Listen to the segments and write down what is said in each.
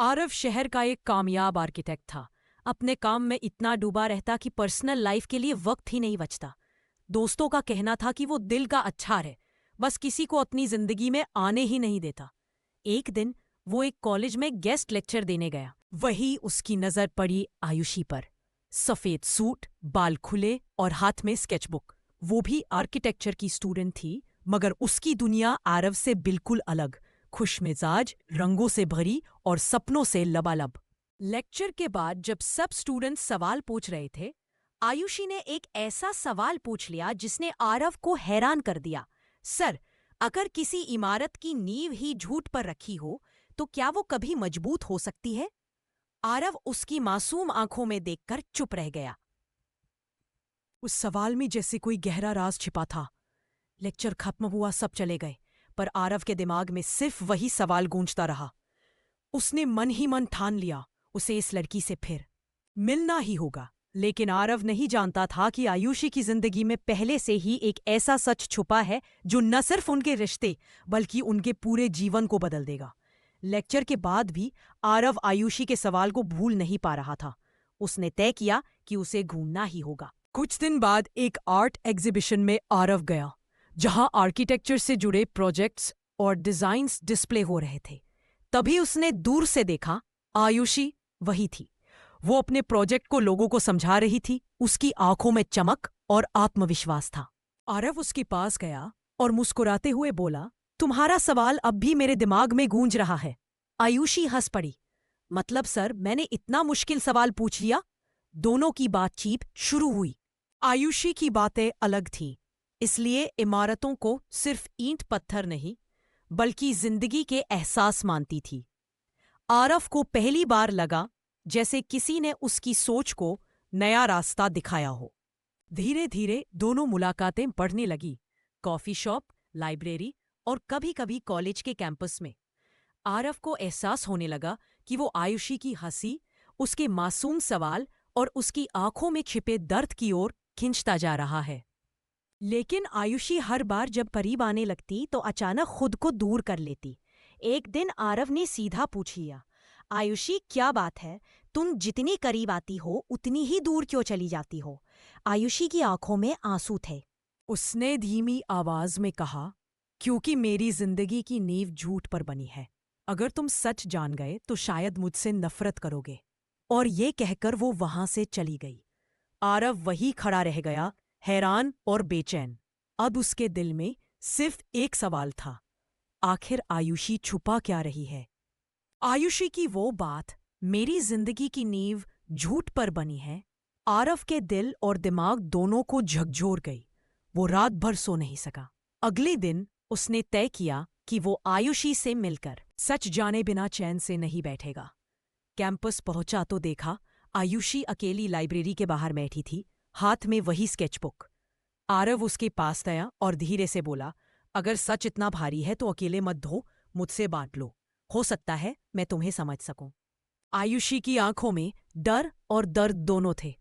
आरव शहर का एक कामयाब आर्किटेक्ट था। अपने काम में इतना डूबा रहता कि पर्सनल लाइफ के लिए वक्त ही नहीं बचता। दोस्तों का कहना था कि वो दिल का अच्छा है, बस किसी को अपनी जिंदगी में आने ही नहीं देता। एक दिन वो एक कॉलेज में गेस्ट लेक्चर देने गया। वही उसकी नजर पड़ी आयुषी पर। सफेद सूट, बाल खुले और हाथ में स्केचबुक। वो भी आर्किटेक्चर की स्टूडेंट थी, मगर उसकी दुनिया आरव से बिल्कुल अलग, खुशमिजाज, रंगों से भरी और सपनों से लबालब। लेक्चर के बाद जब सब स्टूडेंट्स सवाल पूछ रहे थे, आयुषी ने एक ऐसा सवाल पूछ लिया जिसने आरव को हैरान कर दिया। सर, अगर किसी इमारत की नींव ही झूठ पर रखी हो, तो क्या वो कभी मजबूत हो सकती है? आरव उसकी मासूम आंखों में देखकर चुप रह गया। उस सवाल में जैसे कोई गहरा राज छिपा था। लेक्चर खत्म हुआ, सब चले गए, पर आरव के दिमाग में सिर्फ वही सवाल गूंजता रहा। उसने मन ही मन ठान लिया, उसे इस लड़की से फिर मिलना ही होगा। लेकिन आरव नहीं जानता था कि आयुषी की जिंदगी में पहले से ही एक ऐसा सच छुपा है जो न सिर्फ उनके रिश्ते बल्कि उनके पूरे जीवन को बदल देगा। लेक्चर के बाद भी आरव आयुषी के सवाल को भूल नहीं पा रहा था। उसने तय किया कि उसे घूमना ही होगा। कुछ दिन बाद एक आर्ट एग्जीबिशन में आरव गया, जहां आर्किटेक्चर से जुड़े प्रोजेक्ट्स और डिजाइन्स डिस्प्ले हो रहे थे। तभी उसने दूर से देखा, आयुषी वही थी। वो अपने प्रोजेक्ट को लोगों को समझा रही थी। उसकी आंखों में चमक और आत्मविश्वास था। आरव उसके पास गया और मुस्कुराते हुए बोला, तुम्हारा सवाल अब भी मेरे दिमाग में गूंज रहा है। आयुषी हंस पड़ी। मतलब सर, मैंने इतना मुश्किल सवाल पूछ लिया? दोनों की बातचीत शुरू हुई। आयुषी की बातें अलग थीं, इसलिए इमारतों को सिर्फ ईंट पत्थर नहीं बल्कि जिंदगी के एहसास मानती थी। आरव को पहली बार लगा जैसे किसी ने उसकी सोच को नया रास्ता दिखाया हो। धीरे धीरे दोनों मुलाकातें बढ़ने लगी, कॉफी शॉप, लाइब्रेरी और कभी कभी कॉलेज के कैंपस में। आरव को एहसास होने लगा कि वो आयुषी की हंसी, उसके मासूम सवाल और उसकी आंखों में छिपे दर्द की ओर खिंचता जा रहा है। लेकिन आयुषी हर बार जब करीब आने लगती तो अचानक खुद को दूर कर लेती। एक दिन आरव ने सीधा पूछ लिया, आयुषी क्या बात है, तुम जितनी करीब आती हो उतनी ही दूर क्यों चली जाती हो? आयुषी की आंखों में आंसू थे। उसने धीमी आवाज में कहा, क्योंकि मेरी जिंदगी की नींव झूठ पर बनी है। अगर तुम सच जान गए तो शायद मुझसे नफरत करोगे। और ये कहकर वो वहां से चली गई। आरव वही खड़ा रह गया, हैरान और बेचैन। अब उसके दिल में सिर्फ एक सवाल था, आखिर आयुषी छुपा क्या रही है? आयुषी की वो बात, मेरी जिंदगी की नींव झूठ पर बनी है, आरव के दिल और दिमाग दोनों को झकझोर गई। वो रात भर सो नहीं सका। अगले दिन उसने तय किया कि वो आयुषी से मिलकर सच जाने बिना चैन से नहीं बैठेगा। कैंपस पहुंचा तो देखा, आयुषी अकेली लाइब्रेरी के बाहर बैठी थी, हाथ में वही स्केचबुक। आरव उसके पास गया और धीरे से बोला, अगर सच इतना भारी है तो अकेले मत धो, मुझसे बांट लो। हो सकता है मैं तुम्हें समझ सकूं। आयुषी की आंखों में डर और दर्द दोनों थे।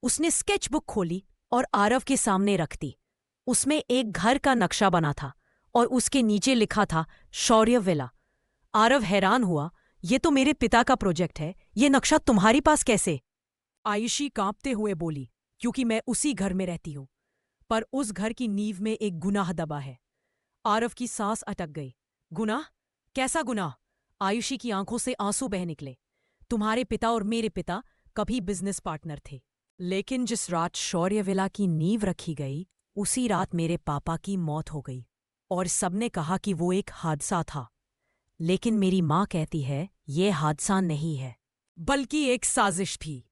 उसने स्केचबुक खोली और आरव के सामने रख दी। उसमें एक घर का नक्शा बना था और उसके नीचे लिखा था, शौर्य विला। आरव हैरान हुआ, ये तो मेरे पिता का प्रोजेक्ट है, ये नक्शा तुम्हारे पास कैसे? आयुषी कांपते हुए बोली, क्योंकि मैं उसी घर में रहती हूं, पर उस घर की नींव में एक गुनाह दबा है। आरव की सांस अटक गई। गुनाह? कैसा गुनाह? आयुषी की आंखों से आंसू बह निकले। तुम्हारे पिता और मेरे पिता कभी बिजनेस पार्टनर थे, लेकिन जिस रात शौर्य विला की नींव रखी गई, उसी रात मेरे पापा की मौत हो गई। और सबने कहा कि वो एक हादसा था, लेकिन मेरी माँ कहती है ये हादसा नहीं है, बल्कि एक साजिश थी।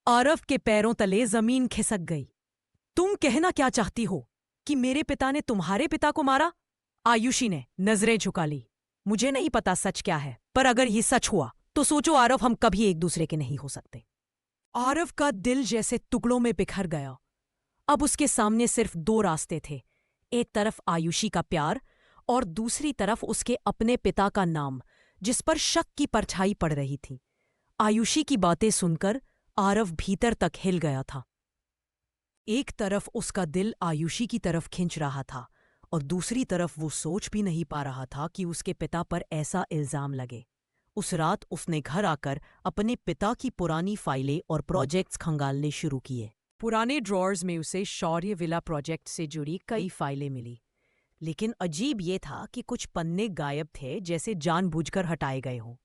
आरव के पैरों तले जमीन खिसक गई। तुम कहना क्या चाहती हो कि मेरे पिता ने तुम्हारे पिता को मारा? आयुषी ने नजरें झुका ली। मुझे नहीं पता सच क्या है, पर अगर ये सच हुआ तो सोचो आरव, हम कभी एक दूसरे के नहीं हो सकते। आरव का दिल जैसे टुकड़ों में बिखर गया। अब उसके सामने सिर्फ दो रास्ते थे, एक तरफ आयुषी का प्यार और दूसरी तरफ उसके अपने पिता का नाम, जिस पर शक की परछाई पड़ रही थी। आयुषी की बातें सुनकर आरव भीतर तक हिल गया था। एक तरफ उसका दिल आयुषी की तरफ खिंच रहा था और दूसरी तरफ वो सोच भी नहीं पा रहा था कि उसके पिता पर ऐसा इल्जाम लगे। उस रात उसने घर आकर अपने पिता की पुरानी फाइलें और प्रोजेक्ट्स खंगालने शुरू किए। पुराने ड्रॉर्स में उसे शौर्य विला प्रोजेक्ट से जुड़ी कई फाइलें मिली, लेकिन अजीब ये था कि कुछ पन्ने गायब थे, जैसे जानबूझकर हटाए गए हों।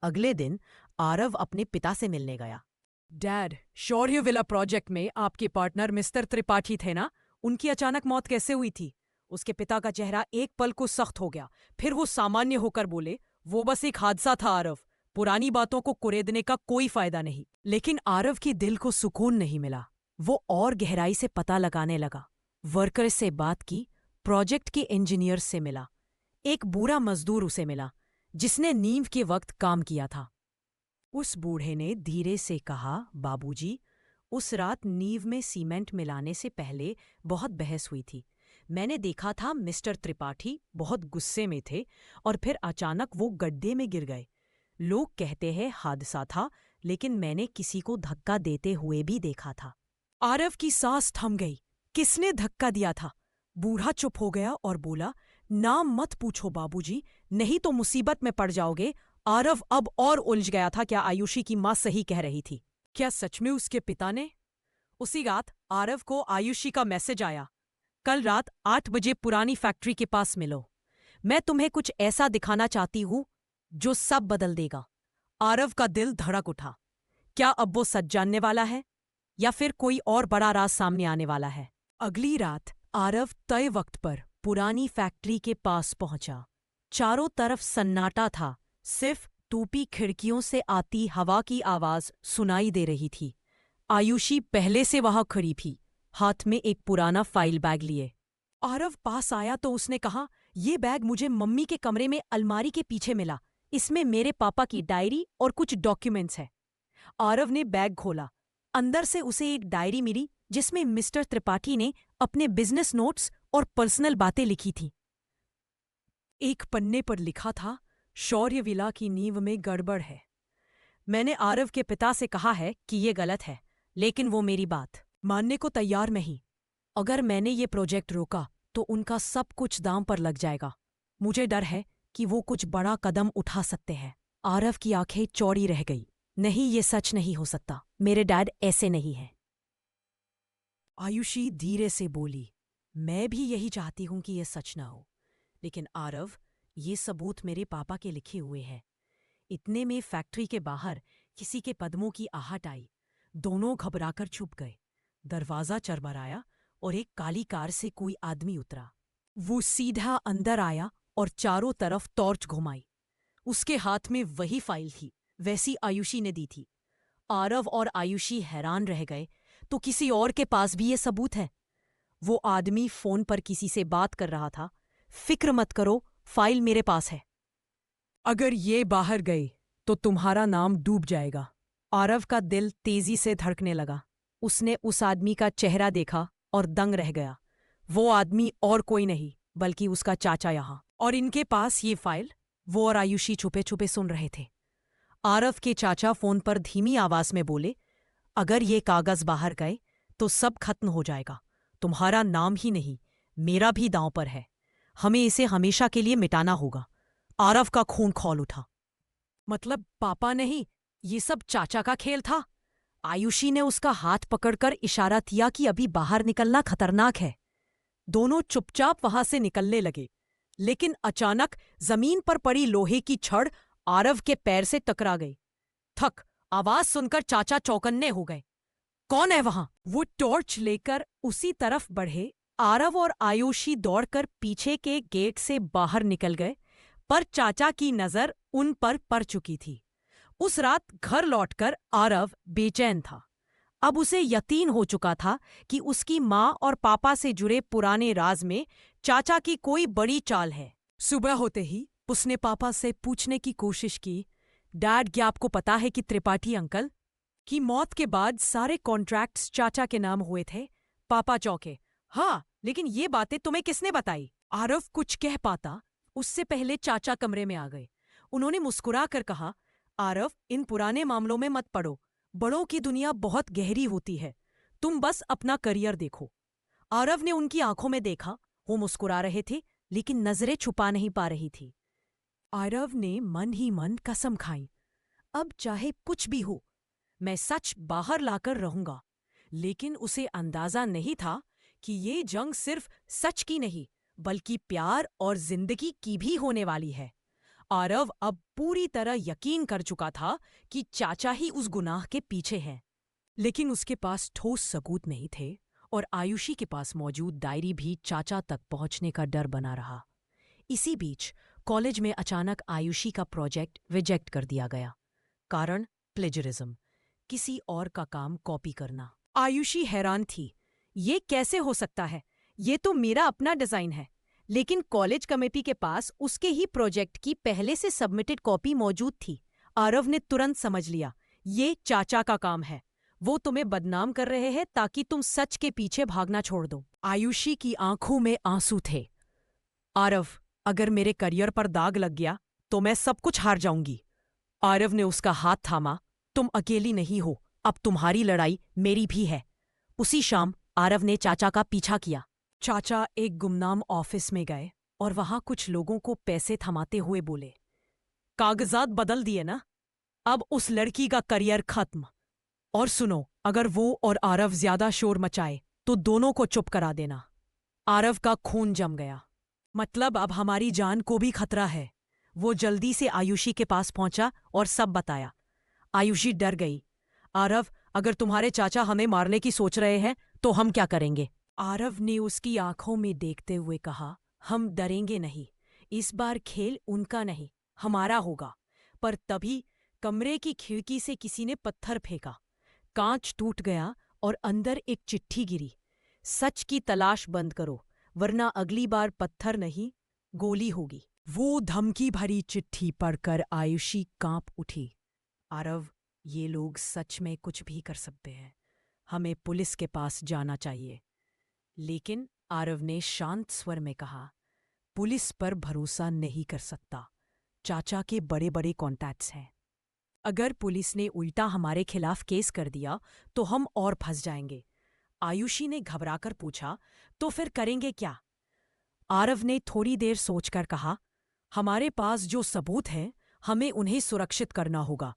अगले दिन आरव अपने पिता से मिलने गया। डैड, शौर्य विला प्रोजेक्ट में आपके पार्टनर मिस्टर त्रिपाठी थे ना? उनकी अचानक मौत कैसे हुई थी? उसके पिता का चेहरा एक पल को सख्त हो गया। फिर वो सामान्य होकर बोले, वो बस एक हादसा था आरव। पुरानी बातों को कुरेदने का कोई फायदा नहीं। लेकिन आरव की दिल को सुकून नहीं मिला। वो और गहराई से पता लगाने लगा। वर्कर से बात की, प्रोजेक्ट के इंजीनियर से मिला। एक बुरा मजदूर उसे मिला जिसने नींव के वक्त काम किया था। उस बूढ़े ने धीरे से कहा, बाबूजी, उस रात नींव में सीमेंट मिलाने से पहले बहुत बहस हुई थी। मैंने देखा था मिस्टर त्रिपाठी बहुत गुस्से में थे और फिर अचानक वो गड्ढे में गिर गए। लोग कहते हैं हादसा था, लेकिन मैंने किसी को धक्का देते हुए भी देखा था। आरव की सांस थम गई। किसने धक्का दिया था? बूढ़ा चुप हो गया और बोला, नाम मत पूछो बाबूजी, नहीं तो मुसीबत में पड़ जाओगे। आरव अब और उलझ गया था। क्या आयुषी की मां सही कह रही थी? क्या सच में उसके पिता ने? उसी रात आरव को आयुषी का मैसेज आया, कल रात 8 बजे पुरानी फैक्ट्री के पास मिलो। मैं तुम्हें कुछ ऐसा दिखाना चाहती हूं जो सब बदल देगा। आरव का दिल धड़क उठा। क्या अब वो सच जानने वाला है या फिर कोई और बड़ा राज सामने आने वाला है? अगली रात आरव तय वक्त पर पुरानी फैक्ट्री के पास पहुंचा। चारों तरफ सन्नाटा था। सिर्फ टूटी खिड़कियों से आती हवा की आवाज सुनाई दे रही थी। आयुषी पहले से वहां खड़ी थी, हाथ में एक पुराना फाइल बैग लिए। आरव पास आया तो उसने कहा, ये बैग मुझे मम्मी के कमरे में अलमारी के पीछे मिला। इसमें मेरे पापा की डायरी और कुछ डॉक्यूमेंट्स है। आरव ने बैग खोला। अंदर से उसे एक डायरी मिली जिसमें मिस्टर त्रिपाठी ने अपने बिजनेस नोट्स और पर्सनल बातें लिखी थीं। एक पन्ने पर लिखा था, शौर्य विला की नींव में गड़बड़ है। मैंने आरव के पिता से कहा है कि ये गलत है, लेकिन वो मेरी बात मानने को तैयार नहीं। अगर मैंने ये प्रोजेक्ट रोका तो उनका सब कुछ दांव पर लग जाएगा। मुझे डर है कि वो कुछ बड़ा कदम उठा सकते हैं। आरव की आंखें चौड़ी रह गई। नहीं, ये सच नहीं हो सकता। मेरे डैड ऐसे नहीं हैं। आयुषी धीरे से बोली, मैं भी यही चाहती हूं कि ये सच ना हो, लेकिन आरव, ये सबूत मेरे पापा के लिखे हुए हैं। इतने में फैक्ट्री के बाहर किसी के कदमों की आहट आई। दोनों घबराकर छुप गए। दरवाजा चरमराया और एक काली कार से कोई आदमी उतरा। वो सीधा अंदर आया और चारों तरफ टॉर्च घुमाई। उसके हाथ में वही फाइल थी, वैसी आयुषी ने दी थी। आरव और आयुषी हैरान रह गए, तो किसी और के पास भी ये सबूत है। वो आदमी फोन पर किसी से बात कर रहा था। फिक्र मत करो, फाइल मेरे पास है। अगर ये बाहर गई तो तुम्हारा नाम डूब जाएगा। आरव का दिल तेजी से धड़कने लगा। उसने उस आदमी का चेहरा देखा और दंग रह गया। वो आदमी और कोई नहीं बल्कि उसका चाचा यहाँ, और इनके पास ये फाइल। वो और आयुषी छुपे छुपे सुन रहे थे। आरव के चाचा फोन पर धीमी आवाज में बोले, अगर ये कागज बाहर गए तो सब खत्म हो जाएगा। तुम्हारा नाम ही नहीं, मेरा भी दांव पर है। हमें इसे हमेशा के लिए मिटाना होगा। आरव का खून खौल उठा। मतलब पापा नहीं, ये सब चाचा का खेल था? आयुषी ने उसका हाथ पकड़कर इशारा किया कि अभी बाहर निकलना खतरनाक है। दोनों चुपचाप वहां से निकलने लगे, लेकिन अचानक जमीन पर पड़ी लोहे की छड़ आरव के पैर से टकरा गई। थक आवाज सुनकर चाचा चौकन्ने हो गए। कौन है वहां? वो टॉर्च लेकर उसी तरफ बढ़े। आरव और आयुषी दौड़कर पीछे के गेट से बाहर निकल गए, पर चाचा की नजर उन पर पड़ चुकी थी। उस रात घर लौटकर आरव बेचैन था। अब उसे यकीन हो चुका था कि उसकी मां और पापा से जुड़े पुराने राज में चाचा की कोई बड़ी चाल है। सुबह होते ही उसने पापा से पूछने की कोशिश की, डैड, क्या आपको पता है कि त्रिपाठी अंकल की मौत के बाद सारे कॉन्ट्रैक्ट्स चाचा के नाम हुए थे? पापा चौंके। हाँ, लेकिन ये बातें तुम्हें किसने बताई? आरव कुछ कह पाता उससे पहले चाचा कमरे में आ गए। उन्होंने मुस्कुरा कर कहा, आरव, इन पुराने मामलों में मत पड़ो। बड़ों की दुनिया बहुत गहरी होती है। तुम बस अपना करियर देखो। आरव ने उनकी आंखों में देखा। वो मुस्कुरा रहे थे, लेकिन नजरें छुपा नहीं पा रही थी। आरव ने मन ही मन कसम खाई, अब चाहे कुछ भी हो, मैं सच बाहर लाकर रहूंगा। लेकिन उसे अंदाजा नहीं था कि ये जंग सिर्फ सच की नहीं, बल्कि प्यार और जिंदगी की भी होने वाली है। आरव अब पूरी तरह यकीन कर चुका था कि चाचा ही उस गुनाह के पीछे हैं। लेकिन उसके पास ठोस सबूत नहीं थे और आयुषी के पास मौजूद डायरी भी चाचा तक पहुंचने का डर बना रहा। इसी बीच कॉलेज में अचानक आयुषी का प्रोजेक्ट रिजेक्ट कर दिया गया। कारण प्लेजरिज्म, किसी और का काम कॉपी करना। आयुषी हैरान थी, ये कैसे हो सकता है? ये तो मेरा अपना डिजाइन है। लेकिन कॉलेज कमेटी के पास उसके ही प्रोजेक्ट की पहले से सबमिटेड कॉपी मौजूद थी। आरव ने तुरंत समझ लिया, ये चाचा का काम है। वो तुम्हें बदनाम कर रहे हैं ताकि तुम सच के पीछे भागना छोड़ दो। आयुषी की आंखों में आंसू थे। आरव, अगर मेरे करियर पर दाग लग गया तो मैं सब कुछ हार जाऊंगी। आरव ने उसका हाथ थामा, तुम अकेली नहीं हो, अब तुम्हारी लड़ाई मेरी भी है। उसी शाम आरव ने चाचा का पीछा किया। चाचा एक गुमनाम ऑफिस में गए और वहां कुछ लोगों को पैसे थमाते हुए बोले, कागजात बदल दिए ना, अब उस लड़की का करियर खत्म। और सुनो, अगर वो और आरव ज्यादा शोर मचाए तो दोनों को चुप करा देना। आरव का खून जम गया। मतलब अब हमारी जान को भी खतरा है। वो जल्दी से आयुषी के पास पहुंचा और सब बताया। आयुषी डर गई। आरव, अगर तुम्हारे चाचा हमें मारने की सोच रहे हैं तो हम क्या करेंगे? आरव ने उसकी आंखों में देखते हुए कहा, हम डरेंगे नहीं। इस बार खेल उनका नहीं, हमारा होगा। पर तभी कमरे की खिड़की से किसी ने पत्थर फेंका। कांच टूट गया और अंदर एक चिट्ठी गिरी। सच की तलाश बंद करो, वरना अगली बार पत्थर नहीं, गोली होगी। वो धमकी भरी चिट्ठी पढ़कर आयुषी कांप उठी। आरव, ये लोग सच में कुछ भी कर सकते हैं। हमें पुलिस के पास जाना चाहिए। लेकिन आरव ने शांत स्वर में कहा, पुलिस पर भरोसा नहीं कर सकता। चाचा के बड़े बड़े कॉन्टैक्ट्स हैं। अगर पुलिस ने उल्टा हमारे खिलाफ केस कर दिया तो हम और फंस जाएंगे। आयुषी ने घबराकर पूछा, तो फिर करेंगे क्या? आरव ने थोड़ी देर सोचकर कहा, हमारे पास जो सबूत हैं, हमें उन्हें सुरक्षित करना होगा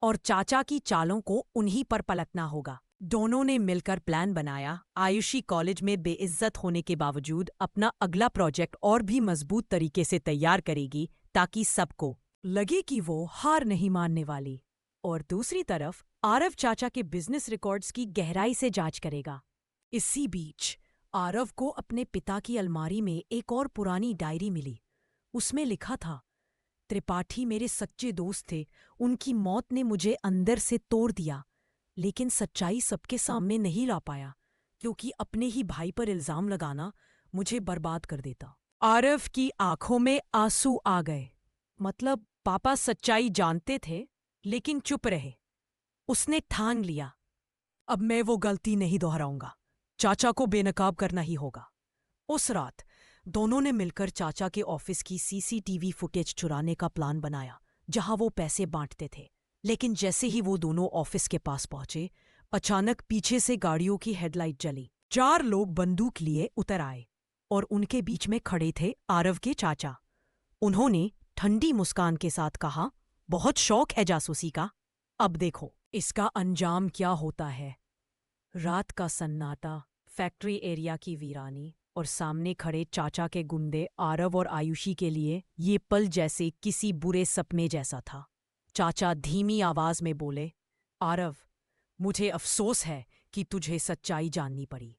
और चाचा की चालों को उन्हीं पर पलटना होगा। दोनों ने मिलकर प्लान बनाया। आयुषी कॉलेज में बेइज्जत होने के बावजूद अपना अगला प्रोजेक्ट और भी मजबूत तरीके से तैयार करेगी ताकि सबको लगे कि वो हार नहीं मानने वाली। और दूसरी तरफ आरव चाचा के बिजनेस रिकॉर्ड्स की गहराई से जांच करेगा। इसी बीच आरव को अपने पिता की अलमारी में एक और पुरानी डायरी मिली। उसमें लिखा था, त्रिपाठी मेरे सच्चे दोस्त थे, उनकी मौत ने मुझे अंदर से तोड़ दिया। लेकिन सच्चाई सबके सामने नहीं ला पाया, क्योंकि अपने ही भाई पर इल्जाम लगाना मुझे बर्बाद कर देता। आरव की आंखों में आंसू आ गए। मतलब पापा सच्चाई जानते थे लेकिन चुप रहे। उसने ठान लिया, अब मैं वो गलती नहीं दोहराऊंगा। चाचा को बेनकाब करना ही होगा। उस रात दोनों ने मिलकर चाचा के ऑफिस की सीसीटीवी फुटेज चुराने का प्लान बनाया, जहां वो पैसे बांटते थे। लेकिन जैसे ही वो दोनों ऑफिस के पास पहुंचे, अचानक पीछे से गाड़ियों की हेडलाइट जली। 4 लोग बंदूक लिए उतर आए और उनके बीच में खड़े थे आरव के चाचा। उन्होंने ठंडी मुस्कान के साथ कहा, बहुत शौक है जासूसी का, अब देखो इसका अंजाम क्या होता है। रात का सन्नाटा, फैक्ट्री एरिया की वीरानी और सामने खड़े चाचा के गुंडे आरव और आयुषी के लिए ये पल जैसे किसी बुरे सपने जैसा था। चाचा धीमी आवाज में बोले, आरव, मुझे अफसोस है कि तुझे सच्चाई जाननी पड़ी,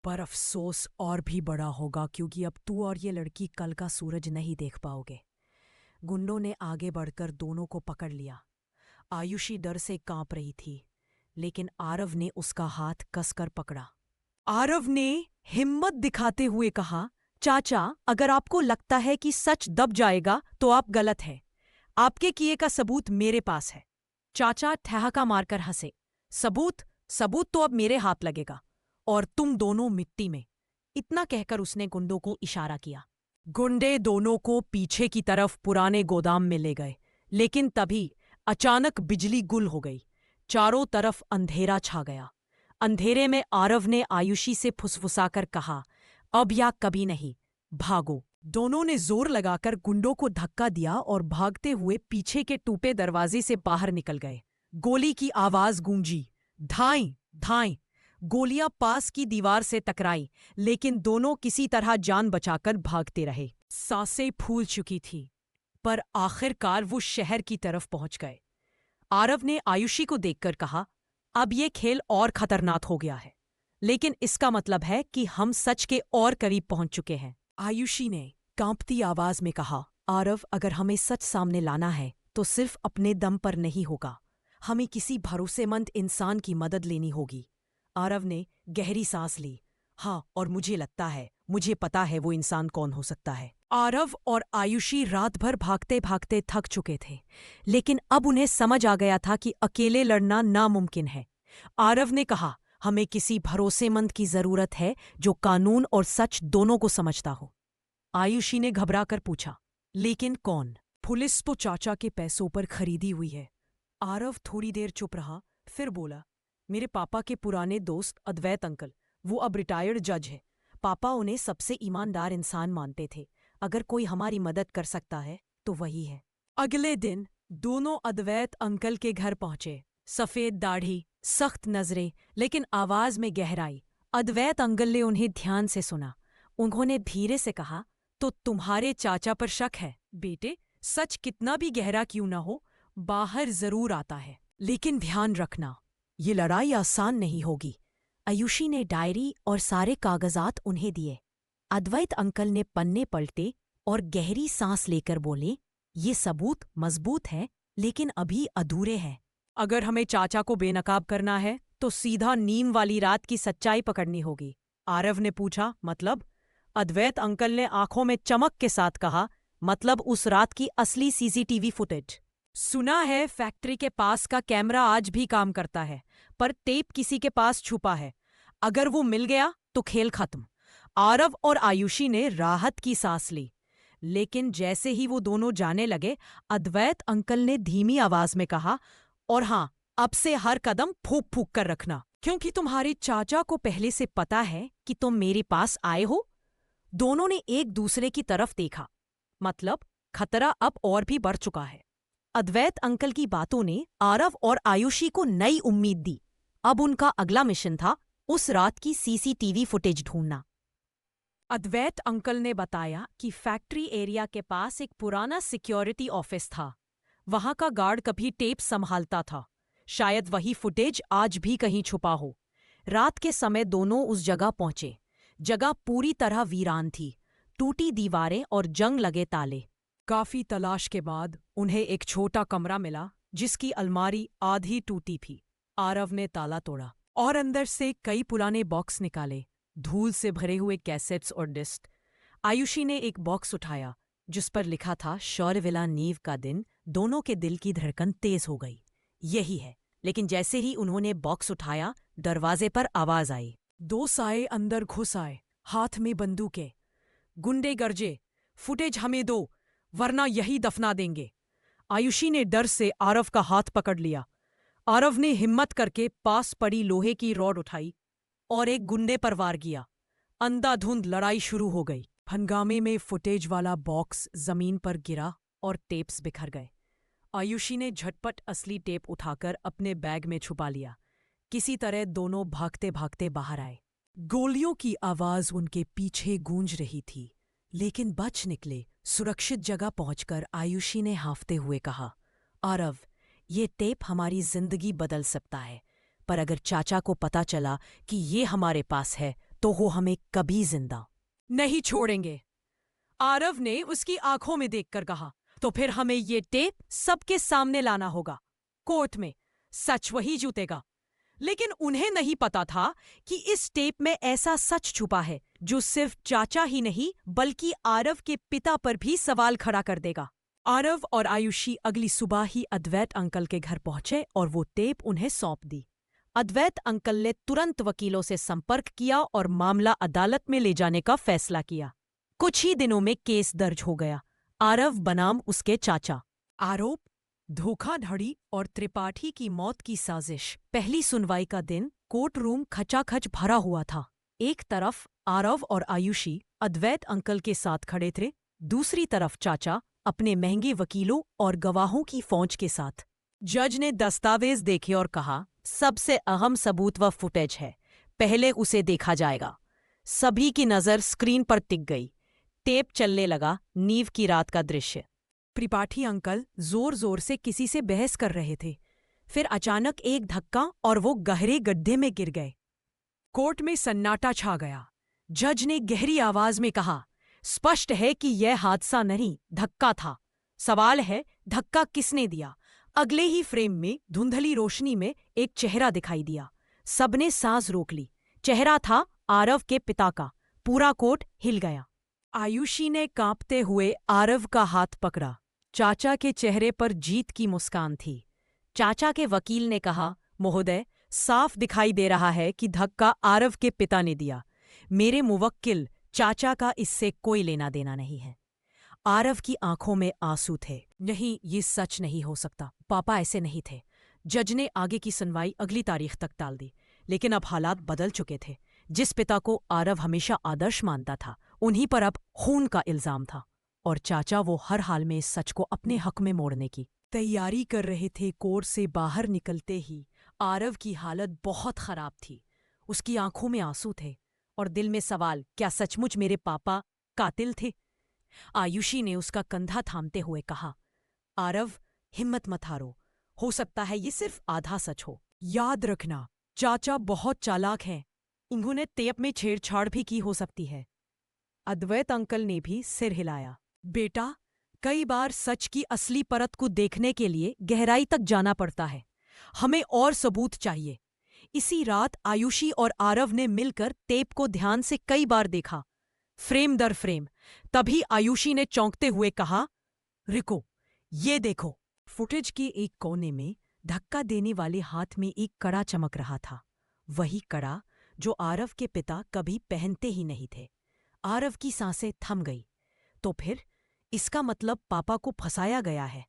पर अफसोस और भी बड़ा होगा क्योंकि अब तू और ये लड़की कल का सूरज नहीं देख पाओगे। गुंडों ने आगे बढ़कर दोनों को पकड़ लिया। आयुषी डर से कांप रही थी, लेकिन आरव ने उसका हाथ कसकर पकड़ा। आरव ने हिम्मत दिखाते हुए कहा, चाचा, अगर आपको लगता है कि सच दब जाएगा तो आप गलत हैं। आपके किए का सबूत मेरे पास है। चाचा ठहाका मारकर हंसे, सबूत? सबूत तो अब मेरे हाथ लगेगा और तुम दोनों मिट्टी में। इतना कहकर उसने गुंडों को इशारा किया। गुंडे दोनों को पीछे की तरफ पुराने गोदाम में ले गए, लेकिन तभी अचानक बिजली गुल हो गई। चारों तरफ अंधेरा छा गया। अंधेरे में आरव ने आयुषी से फुसफुसाकर कहा, अब या कभी नहीं, भागो। दोनों ने जोर लगाकर गुंडों को धक्का दिया और भागते हुए पीछे के टूटे दरवाजे से बाहर निकल गए। गोली की आवाज गूंजी। धाएं धाएं। गोलियां पास की दीवार से टकराई, लेकिन दोनों किसी तरह जान बचाकर भागते रहे। सांसें फूल चुकी थी, पर आखिरकार वो शहर की तरफ पहुंच गए। आरव ने आयुषी को देखकर कहा, अब ये खेल और खतरनाक हो गया है, लेकिन इसका मतलब है कि हम सच के और करीब पहुंच चुके हैं। आयुषी ने कांपती आवाज में कहा, आरव, अगर हमें सच सामने लाना है तो सिर्फ अपने दम पर नहीं होगा, हमें किसी भरोसेमंद इंसान की मदद लेनी होगी। आरव ने गहरी सांस ली। हाँ, और मुझे पता है वो इंसान कौन हो सकता है। आरव और आयुषी रात भर भागते भागते थक चुके थे, लेकिन अब उन्हें समझ आ गया था कि अकेले लड़ना नामुमकिन है। आरव ने कहा, हमें किसी भरोसेमंद की जरूरत है जो कानून और सच दोनों को समझता हो। आयुषी ने घबराकर पूछा, लेकिन कौन? पुलिस तो चाचा के पैसों पर खरीदी हुई है। आरव थोड़ी देर चुप रहा, फिर बोला, मेरे पापा के पुराने दोस्त अद्वैत अंकल, वो अब रिटायर्ड जज है। पापा उन्हें सबसे ईमानदार इंसान मानते थे। अगर कोई हमारी मदद कर सकता है तो वही है। अगले दिन दोनों अद्वैत अंकल के घर पहुंचे। सफेद दाढ़ी, सख्त नजरें, लेकिन आवाज में गहराई। अद्वैत अंकल ने उन्हें ध्यान से सुना। उन्होंने धीरे से कहा, तो तुम्हारे चाचा पर शक है? बेटे, सच कितना भी गहरा क्यों न हो, बाहर जरूर आता है। लेकिन ध्यान रखना, ये लड़ाई आसान नहीं होगी। आयुषी ने डायरी और सारे कागजात उन्हें दिए। अद्वैत अंकल ने पन्ने पलटे और गहरी सांस लेकर बोले, ये सबूत मजबूत है, लेकिन अभी अधूरे हैं। अगर हमें चाचा को बेनकाब करना है तो सीधा नीम वाली रात की सच्चाई पकड़नी होगी। आरव ने पूछा, मतलब? अद्वैत अंकल ने आंखों में चमक के साथ कहा, मतलब उस रात की असली सीसीटीवी फुटेज। सुना है फैक्ट्री के पास का कैमरा आज भी काम करता है, पर टेप किसी के पास छुपा है। अगर वो मिल गया तो खेल खत्म। आरव और आयुषी ने राहत की सांस ली, लेकिन जैसे ही वो दोनों जाने लगे, अद्वैत अंकल ने धीमी आवाज में कहा, और हाँ, अब से हर कदम फूंक फूंक कर रखना, क्योंकि तुम्हारे चाचा को पहले से पता है कि तुम मेरे पास आए हो। दोनों ने एक दूसरे की तरफ देखा, मतलब खतरा अब और भी बढ़ चुका है। अद्वैत अंकल की बातों ने आरव और आयुषी को नई उम्मीद दी। अब उनका अगला मिशन था उस रात की सीसीटीवी फुटेज ढूंढना। अद्वैत अंकल ने बताया कि फैक्ट्री एरिया के पास एक पुराना सिक्योरिटी ऑफिस था। वहां का गार्ड कभी टेप संभालता था। शायद वही फुटेज आज भी कहीं छुपा हो। रात के समय दोनों उस जगह पहुंचे। जगह पूरी तरह वीरान थी, टूटी दीवारें और जंग लगे ताले। काफी तलाश के बाद उन्हें एक छोटा कमरा मिला, जिसकी अलमारी आधी टूटी थी। आरव ने ताला तोड़ा और अंदर से कई पुराने बॉक्स निकाले, धूल से भरे हुए कैसेट्स और डिस्क। आयुषी ने एक बॉक्स उठाया, जिस पर लिखा था शौर्यविला नीव का दिन। दोनों के दिल की धड़कन तेज हो गई। यही है। लेकिन जैसे ही उन्होंने बॉक्स उठाया, दरवाजे पर आवाज आई। दो साए अंदर घुस आए, हाथ में बंदूकें। गुंडे गरजे, फुटेज हमें दो, वरना यही दफना देंगे। आयुषी ने डर से आरव का हाथ पकड़ लिया। आरव ने हिम्मत करके पास पड़ी लोहे की रॉड उठाई और एक गुंडे पर वार किया। अंधाधुंध लड़ाई शुरू हो गई। हंगामे में फुटेज वाला बॉक्स जमीन पर गिरा और टेप्स बिखर गए। आयुषी ने झटपट असली टेप उठाकर अपने बैग में छुपा लिया। किसी तरह दोनों भागते भागते बाहर आए। गोलियों की आवाज उनके पीछे गूंज रही थी, लेकिन बच निकले। सुरक्षित जगह पहुंचकर आयुषी ने हांफते हुए कहा, आरव, ये टेप हमारी जिंदगी बदल सकता है, पर अगर चाचा को पता चला कि ये हमारे पास है तो वो हमें कभी जिंदा नहीं छोड़ेंगे। आरव ने उसकी आंखों में देखकर कहा, तो फिर हमें ये टेप सबके सामने लाना होगा, कोर्ट में। सच वही जीतेगा। लेकिन उन्हें नहीं पता था कि इस टेप में ऐसा सच छुपा है जो सिर्फ चाचा ही नहीं, बल्कि आरव के पिता पर भी सवाल खड़ा कर देगा। आरव और आयुषी अगली सुबह ही अद्वैत अंकल के घर पहुंचे और वो टेप उन्हें सौंप दी। अद्वैत अंकल ने तुरंत वकीलों से संपर्क किया और मामला अदालत में ले जाने का फैसला किया। कुछ ही दिनों में केस दर्ज हो गया। आरव बनाम उसके चाचा। आरोप धोखाधड़ी और त्रिपाठी की मौत की साजिश। पहली सुनवाई का दिन कोर्ट रूम खचाखच भरा हुआ था। एक तरफ आरव और आयुषी अद्वैत अंकल के साथ खड़े थे। दूसरी तरफ चाचा अपने महंगे वकीलों और गवाहों की फौज के साथ। जज ने दस्तावेज देखे और कहा, सबसे अहम सबूत व फुटेज है, पहले उसे देखा जाएगा। सभी की नजर स्क्रीन पर टिक गई। टेप चलने लगा। नींव की रात का दृश्य। त्रिपाठी अंकल जोर जोर से किसी से बहस कर रहे थे। फिर अचानक एक धक्का और वो गहरे गड्ढे में गिर गए। कोर्ट में सन्नाटा छा गया। जज ने गहरी आवाज में कहा, स्पष्ट है कि यह हादसा नहीं, धक्का था। सवाल है, धक्का किसने दिया? अगले ही फ्रेम में धुंधली रोशनी में एक चेहरा दिखाई दिया। सबने सांस रोक ली। चेहरा था आरव के पिता का। पूरा कोर्ट हिल गया। आयुषी ने कांपते हुए आरव का हाथ पकड़ा। चाचा के चेहरे पर जीत की मुस्कान थी। चाचा के वकील ने कहा, महोदय, साफ दिखाई दे रहा है कि धक्का आरव के पिता ने दिया। मेरे मुवक्किल चाचा का इससे कोई लेना देना नहीं है। आरव की आंखों में आंसू थे। नहीं, ये सच नहीं हो सकता, पापा ऐसे नहीं थे। जज ने आगे की सुनवाई अगली तारीख तक टाल दी। लेकिन अब हालात बदल चुके थे। जिस पिता को आरव हमेशा आदर्श मानता था, उन्हीं पर अब खून का इल्जाम था। और चाचा वो हर हाल में इस सच को अपने हक में मोड़ने की तैयारी कर रहे थे। कोर्ट से बाहर निकलते ही आरव की हालत बहुत खराब थी। उसकी आंखों में आंसू थे और दिल में सवाल, क्या सचमुच मेरे पापा कातिल थे? आयुषी ने उसका कंधा थामते हुए कहा, आरव, हिम्मत मत हारो। हो सकता है ये सिर्फ आधा सच हो। याद रखना, चाचा बहुत चालाक हैं। उन्होंने टेप में छेड़छाड़ भी की हो सकती है। अद्वैत अंकल ने भी सिर हिलाया। बेटा, कई बार सच की असली परत को देखने के लिए गहराई तक जाना पड़ता है। हमें और सबूत चाहिए। इसी रात आयुषी और आरव ने मिलकर टेप को ध्यान से कई बार देखा, फ्रेम दर फ्रेम। तभी आयुषी ने चौंकते हुए कहा, रिको, ये देखो। फुटेज के एक कोने में धक्का देने वाले हाथ में एक कड़ा चमक रहा था। वही कड़ा जो आरव के पिता कभी पहनते ही नहीं थे। आरव की सांसें थम गई। तो फिर इसका मतलब पापा को फंसाया गया है।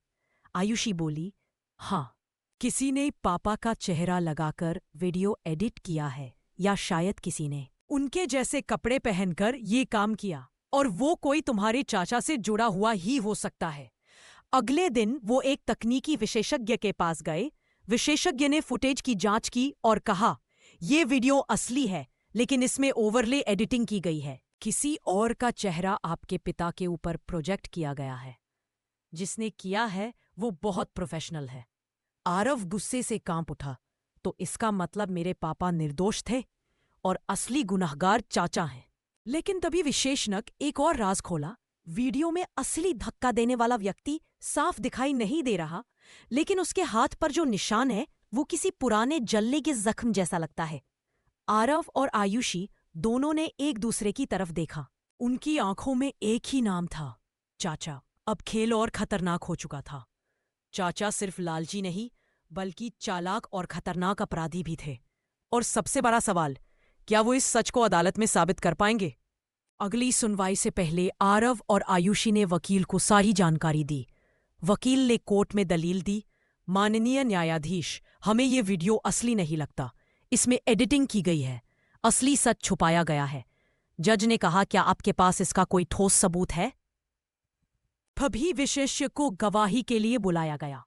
आयुषी बोली, हाँ, किसी ने पापा का चेहरा लगाकर वीडियो एडिट किया है, या शायद किसी ने उनके जैसे कपड़े पहनकर ये काम किया। और वो कोई तुम्हारे चाचा से जुड़ा हुआ ही हो सकता है। अगले दिन वो एक तकनीकी विशेषज्ञ के पास गए। विशेषज्ञ ने फुटेज की जांच की और कहा, ये वीडियो असली है, लेकिन इसमें ओवरले एडिटिंग की गई है। किसी और का चेहरा आपके पिता के ऊपर प्रोजेक्ट किया गया है। जिसने किया है वो बहुत प्रोफेशनल है। आरव गुस्से से कांप उठा। तो इसका मतलब मेरे पापा निर्दोष थे और असली गुनहगार चाचा हैं। लेकिन तभी विशेषज्ञ एक और राज खोला। वीडियो में असली धक्का देने वाला व्यक्ति साफ दिखाई नहीं दे रहा, लेकिन उसके हाथ पर जो निशान है वो किसी पुराने जलने के जख्म जैसा लगता है। आरव और आयुषी दोनों ने एक दूसरे की तरफ देखा। उनकी आंखों में एक ही नाम था, चाचा। अब खेल और खतरनाक हो चुका था। चाचा सिर्फ लालची नहीं, बल्कि चालाक और खतरनाक अपराधी भी थे। और सबसे बड़ा सवाल, क्या वो इस सच को अदालत में साबित कर पाएंगे? अगली सुनवाई से पहले आरव और आयुषी ने वकील को सारी जानकारी दी। वकील ने कोर्ट में दलील दी, माननीय न्यायाधीश, हमें ये वीडियो असली नहीं लगता। इसमें एडिटिंग की गई है। असली सच छुपाया गया है। जज ने कहा, क्या आपके पास इसका कोई ठोस सबूत है? तभी विशेषज्ञ को गवाही के लिए बुलाया गया।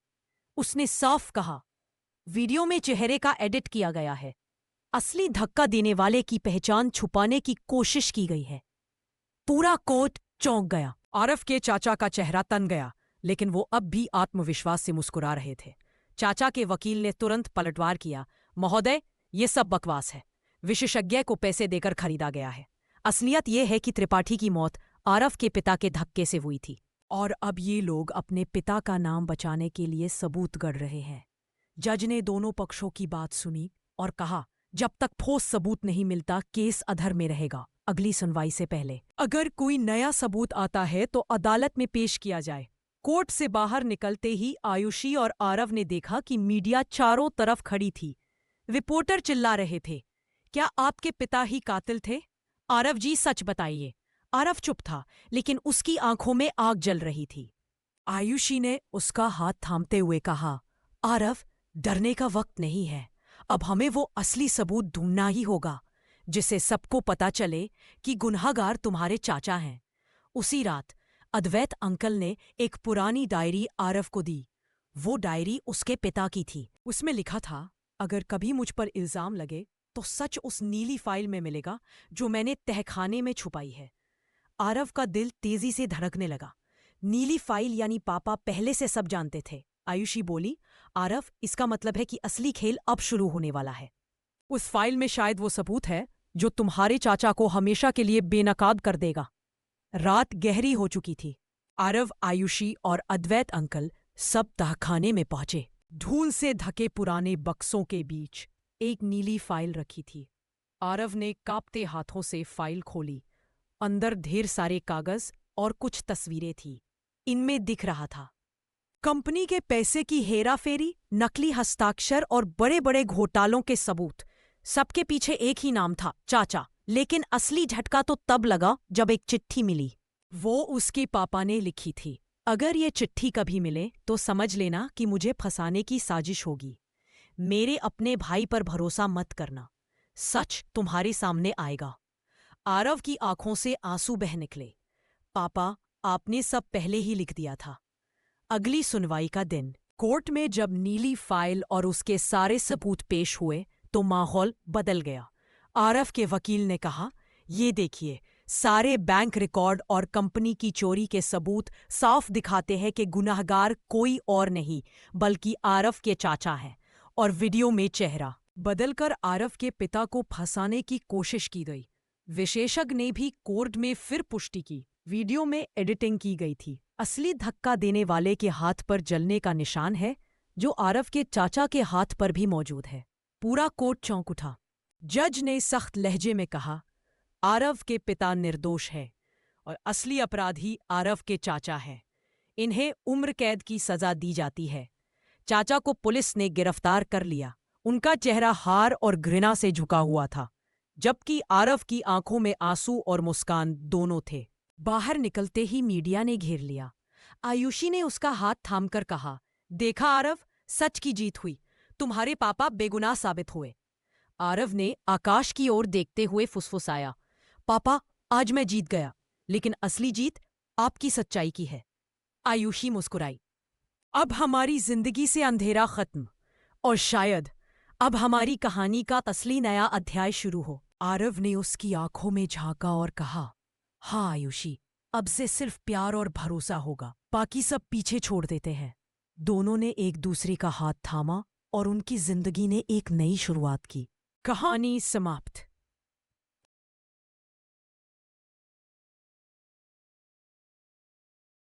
उसने साफ कहा, वीडियो में चेहरे का एडिट किया गया है। असली धक्का देने वाले की पहचान छुपाने की कोशिश की गई है। पूरा कोर्ट चौंक गया। आरव के चाचा का चेहरा तन गया, लेकिन वो अब भी आत्मविश्वास से मुस्कुरा रहे थे। चाचा के वकील ने तुरंत पलटवार किया, महोदय, ये सब बकवास है। विशेषज्ञ को पैसे देकर खरीदा गया है। असलियत यह है कि त्रिपाठी की मौत आरव के पिता के धक्के से हुई थी। और अब ये लोग अपने पिता का नाम बचाने के लिए सबूत गढ़ रहे हैं। जज ने दोनों पक्षों की बात सुनी और कहा, जब तक ठोस सबूत नहीं मिलता केस अधर में रहेगा। अगली सुनवाई से पहले अगर कोई नया सबूत आता है तो अदालत में पेश किया जाए। कोर्ट से बाहर निकलते ही आयुषी और आरव ने देखा कि मीडिया चारों तरफ खड़ी थी। रिपोर्टर चिल्ला रहे थे, क्या आपके पिता ही कातिल थे? आरव जी, सच बताइए। आरव चुप था, लेकिन उसकी आंखों में आग जल रही थी। आयुषी ने उसका हाथ थामते हुए कहा, आरव, डरने का वक्त नहीं है। अब हमें वो असली सबूत ढूंढना ही होगा। जिससे सबको पता चले कि गुनहगार तुम्हारे चाचा हैं। उसी रात अद्वैत अंकल ने एक पुरानी डायरी आरव को दी। वो डायरी उसके पिता की थी। उसमें लिखा था, अगर कभी मुझ पर इल्जाम लगे तो सच उस नीली फाइल में मिलेगा जो मैंने तहखाने में छुपाई है। आरव का दिल तेजी से धड़कने लगा। नीली फाइल यानी पापा पहले से सब जानते थे। आयुषी बोली, आरव, इसका मतलब है कि असली खेल अब शुरू होने वाला है। उस फाइल में शायद वो सबूत है जो तुम्हारे चाचा को हमेशा के लिए बेनकाब कर देगा। रात गहरी हो चुकी थी। आरव, आयुषी और अद्वैत अंकल सब तहखाने में पहुंचे। धूल से ढके पुराने बक्सों के बीच एक नीली फाइल रखी थी। आरव ने कांपते हाथों से फाइल खोली। अंदर ढेर सारे कागज और कुछ तस्वीरें थीं। इनमें दिख रहा था कंपनी के पैसे की हेराफेरी, नकली हस्ताक्षर और बड़े बड़े घोटालों के सबूत। सबके पीछे एक ही नाम था, चाचा। लेकिन असली झटका तो तब लगा जब एक चिट्ठी मिली। वो उसके पापा ने लिखी थी, अगर ये चिट्ठी कभी मिले तो समझ लेना कि मुझे फंसाने की साजिश होगी। मेरे अपने भाई पर भरोसा मत करना, सच तुम्हारे सामने आएगा। आरव की आंखों से आंसू बह निकले। पापा, आपने सब पहले ही लिख दिया था। अगली सुनवाई का दिन। कोर्ट में जब नीली फाइल और उसके सारे सबूत पेश हुए तो माहौल बदल गया। आरव के वकील ने कहा, ये देखिए, सारे बैंक रिकॉर्ड और कंपनी की चोरी के सबूत साफ दिखाते हैं कि गुनहगार कोई और नहीं बल्कि आरव के चाचा हैं। और वीडियो में चेहरा बदलकर आरव के पिता को फंसाने की कोशिश की गई। विशेषज्ञ ने भी कोर्ट में फिर पुष्टि की, वीडियो में एडिटिंग की गई थी। असली धक्का देने वाले के हाथ पर जलने का निशान है जो आरव के चाचा के हाथ पर भी मौजूद है। पूरा कोर्ट चौंक उठा। जज ने सख्त लहजे में कहा, आरव के पिता निर्दोष है और असली अपराधी आरव के चाचा है। इन्हें उम्र कैद की सजा दी जाती है। चाचा को पुलिस ने गिरफ्तार कर लिया। उनका चेहरा हार और घृणा से झुका हुआ था, जबकि आरव की आंखों में आंसू और मुस्कान दोनों थे। बाहर निकलते ही मीडिया ने घेर लिया। आयुषी ने उसका हाथ थामकर कहा, देखा आरव, सच की जीत हुई। तुम्हारे पापा बेगुनाह साबित हुए। आरव ने आकाश की ओर देखते हुए फुसफुसाया, पापा, आज मैं जीत गया, लेकिन असली जीत आपकी सच्चाई की है। आयुषी मुस्कुराई, अब हमारी जिंदगी से अंधेरा खत्म और शायद अब हमारी कहानी का असली नया अध्याय शुरू हो। आरव ने उसकी आंखों में झांका और कहा, हाँ आयुषी, अब से सिर्फ प्यार और भरोसा होगा, बाकी सब पीछे छोड़ देते हैं। दोनों ने एक दूसरे का हाथ थामा और उनकी जिंदगी ने एक नई शुरुआत की। कहानी समाप्त।